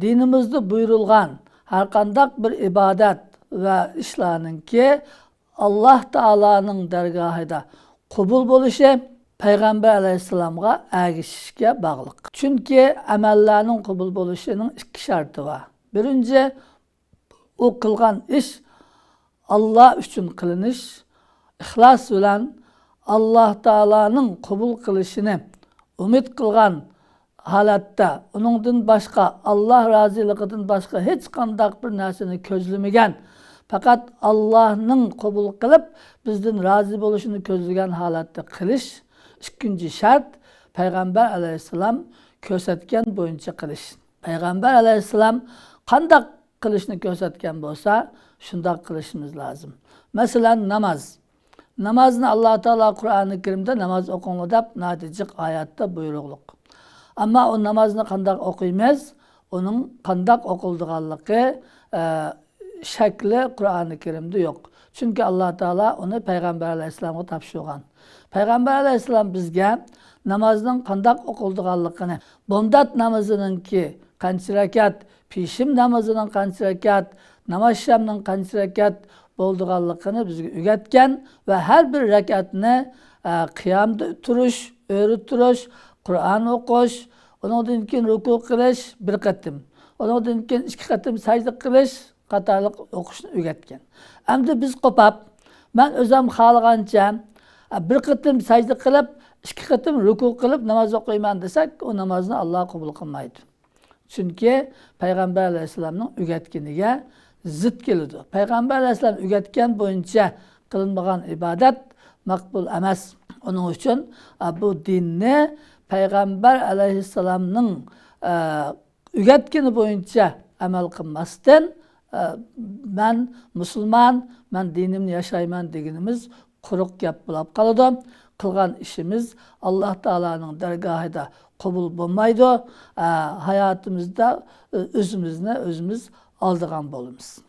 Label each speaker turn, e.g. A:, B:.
A: dinimizde buyurulgan her kandak bir ibadet ve işlerninki Allah Teala'nın dergahida kubul buluşu Peygamber Aleyhisselam'a ergişişke bağlılık. Çünkü amellerinin kubul buluşunun iki şartı var. Birinci, o kılgan iş Allah üçün kılınış, ihlas bilen Allah Teala'nın kubul kılışını ümit kılgan halatta, onundan başka, Allah razılığından başka hiç kandak bir narsani közlemegen, fakat Allah'ın kubul kılıp bizden razı oluşunu közlegen halatta kılış, ikinci şart, Peygamber Aleyhisselam kösetken boyunca kılış. Peygamber Aleyhisselam kandak kılışını kösetken bolsa, şundak kılışımız lazım. Mesela namaz. Namazını Allah Teala Kur'an-ı Kerim'de namaz okunma dep naticik ayatta buyurukluk. Ama o namazını kandak okuymaz, onun kandak okulduğallığı şekli Kur'an-ı Kerim'de yok. Çünkü Allah Teala onu Peygamber Aleyhisselam'a tapşırgan. Peygamber Aleyhisselam bizge namazının kandak okulduğallığını, bomdat namazının ki kanç rekat, pişim namazının kanç rekat, namaz şamının kanç rekat bolduğallığını bizge ügetken ve her bir rekatını kıyamda turuş, öğrü turuş, Kur'an okuş, ondan keyin ruku kılış bir katım. Ondan keyin iki katım secde kılış, qatarlıq okushni o'rgatgan. Endi biz qopab, men o'zim xohlagancha bir qatim sajda qilib, ikki qatim ruku qilib namoz o'qiyman desak, o namozni Alloh qabul qilmaydi. Chunki Payg'ambar alayhisolamning o'rgatganiga zid keladi. Payg'ambar alayhisolam o'rgatgan bo'yicha qilinmagan ibodat maqbul emas. Onun uchun bu dinni Peygamber Aleyhisselam'ın o'rgatgani bo'yicha amal qilmasdan ben Müslüman, ben dinimni yaşayman deganimiz quruq gap bo'lib qoladi. Qilgan işimiz Allah Teala'nın dergahida qabul bo'lmaydi. Hayatımızda özümüz aldırgan bo'lamiz.